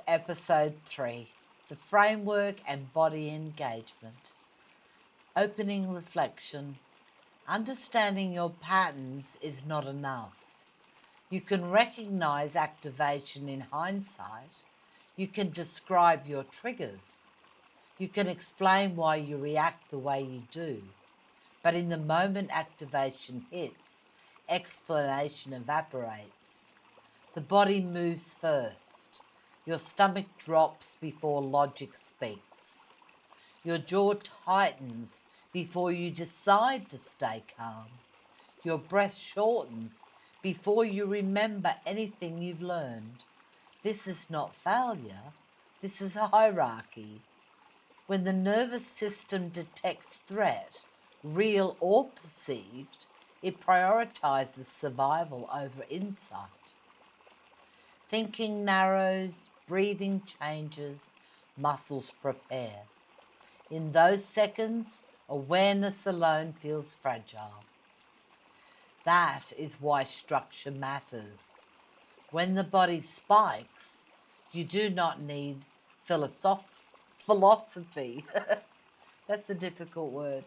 Episode 3, The Framework and Body Engagement. Opening reflection. Understanding your patterns is not enough. You can recognize activation in hindsight. You can describe your triggers. You can explain why you react the way you do. But in the moment activation hits, explanation evaporates. The body moves first. Your stomach drops before logic speaks. Your jaw tightens before you decide to stay calm. Your breath shortens before you remember anything you've learned. This is not failure. This is hierarchy. When the nervous system detects threat, real or perceived, it prioritizes survival over insight. Thinking narrows, breathing changes, muscles prepare. In those seconds, awareness alone feels fragile. That is why structure matters. When the body spikes, you do not need philosophy. That's a difficult word.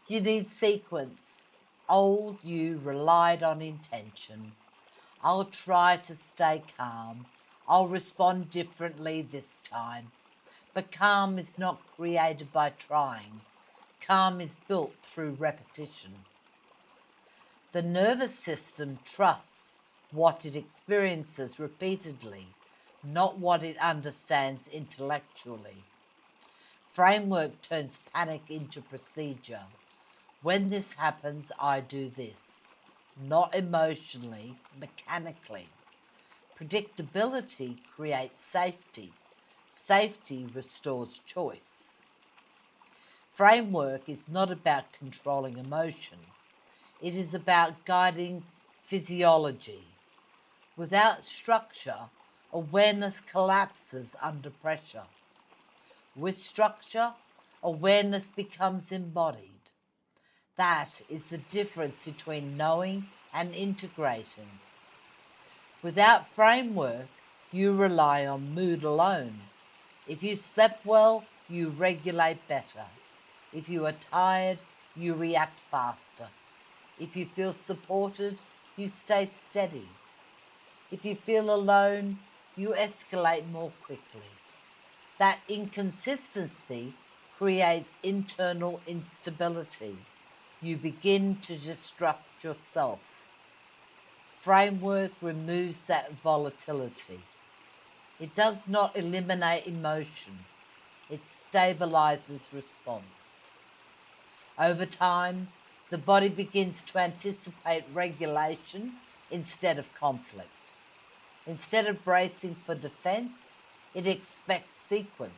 You need sequence. Old you relied on intention. I'll try to stay calm. I'll respond differently this time. But calm is not created by trying. Calm is built through repetition. The nervous system trusts what it experiences repeatedly, not what it understands intellectually. Framework turns panic into procedure. When this happens, I do this. Not emotionally, mechanically. Predictability creates safety. Safety restores choice. Framework is not about controlling emotion. It is about guiding physiology. Without structure, awareness collapses under pressure. With structure, awareness becomes embodied. That is the difference between knowing and integrating. Without framework, you rely on mood alone. If you slept well, you regulate better. If you are tired, you react faster. If you feel supported, you stay steady. If you feel alone, you escalate more quickly. That inconsistency creates internal instability. You begin to distrust yourself. Framework removes that volatility. It does not eliminate emotion. It stabilizes response. Over time, the body begins to anticipate regulation instead of conflict. Instead of bracing for defense, it expects sequence.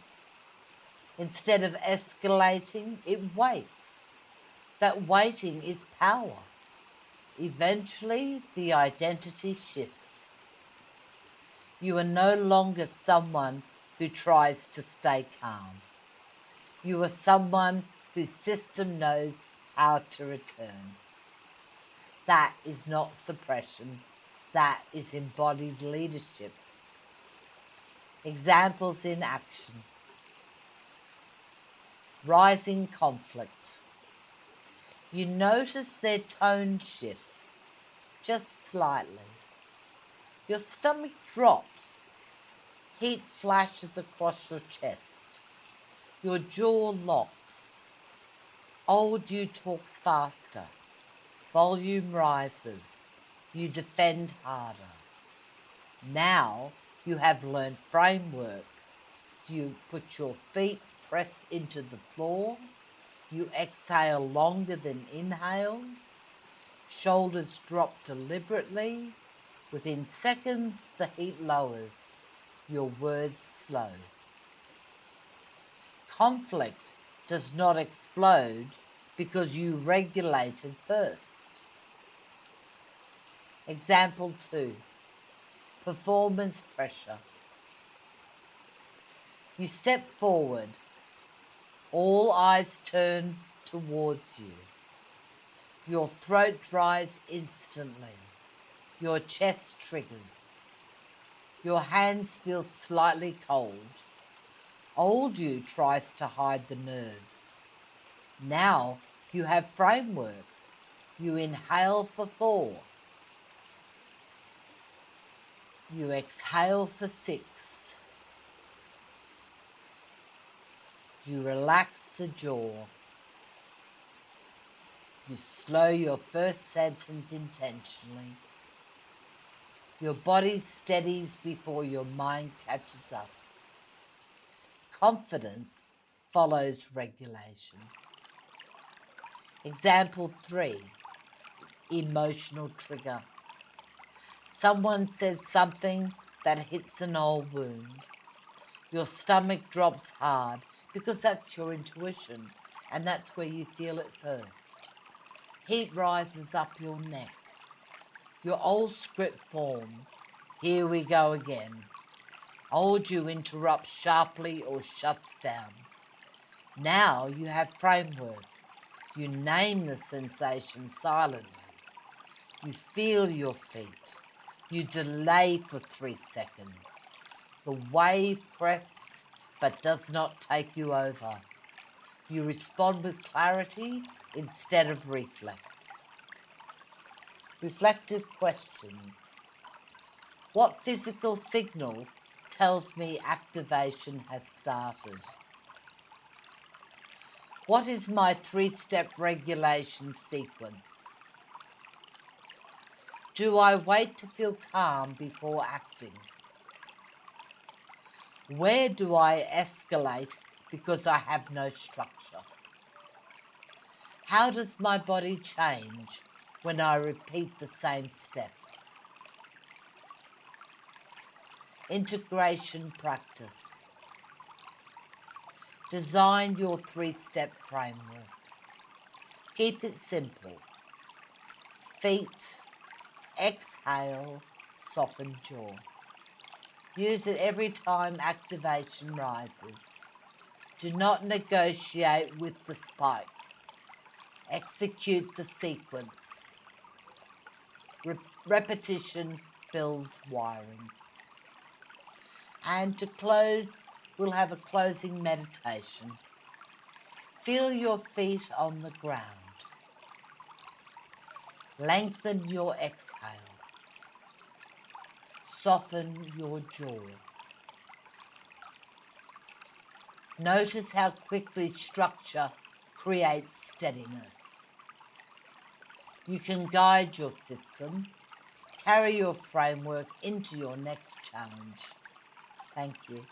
Instead of escalating, it waits. That waiting is power. Eventually, the identity shifts. You are no longer someone who tries to stay calm. You are someone whose system knows how to return. That is not suppression. That is embodied leadership. Examples in action. Rising conflict. You notice their tone shifts, just slightly. Your stomach drops. Heat flashes across your chest. Your jaw locks. Old you talks faster. Volume rises. You defend harder. Now you have learned framework. You put your feet press into the floor. You exhale longer than inhale. Shoulders drop deliberately. Within seconds, the heat lowers. Your words slow. Conflict does not explode because you regulated first. Example 2. Performance pressure. You step forward. All eyes turn towards you. Your throat dries instantly. Your chest triggers. Your hands feel slightly cold. Old you tries to hide the nerves. Now you have framework. You inhale for 4. You exhale for 6. You relax the jaw. You slow your first sentence intentionally. Your body steadies before your mind catches up. Confidence follows regulation. Example 3, emotional trigger. Someone says something that hits an old wound. Your stomach drops hard because that's your intuition and that's where you feel it first. Heat rises up your neck. Your old script forms. Here we go again. Old you interrupts sharply or shuts down. Now you have framework. You name the sensation silently. You feel your feet. You delay for 3 seconds. The wave crests but does not take you over. You respond with clarity instead of reflex. Reflective questions. What physical signal tells me activation has started? What is my 3-step regulation sequence? Do I wait to feel calm before acting? Where do I escalate because I have no structure? How does my body change when I repeat the same steps? Integration practice. Design your 3-step framework. Keep it simple. Feet, exhale, soften jaw. Use it every time activation rises. Do not negotiate with the spike. Execute the sequence. Repetition builds wiring. And to close, we'll have a closing meditation. Feel your feet on the ground. Lengthen your exhale. Soften your jaw. Notice how quickly structure creates steadiness. You can guide your system, carry your framework into your next challenge. Thank you.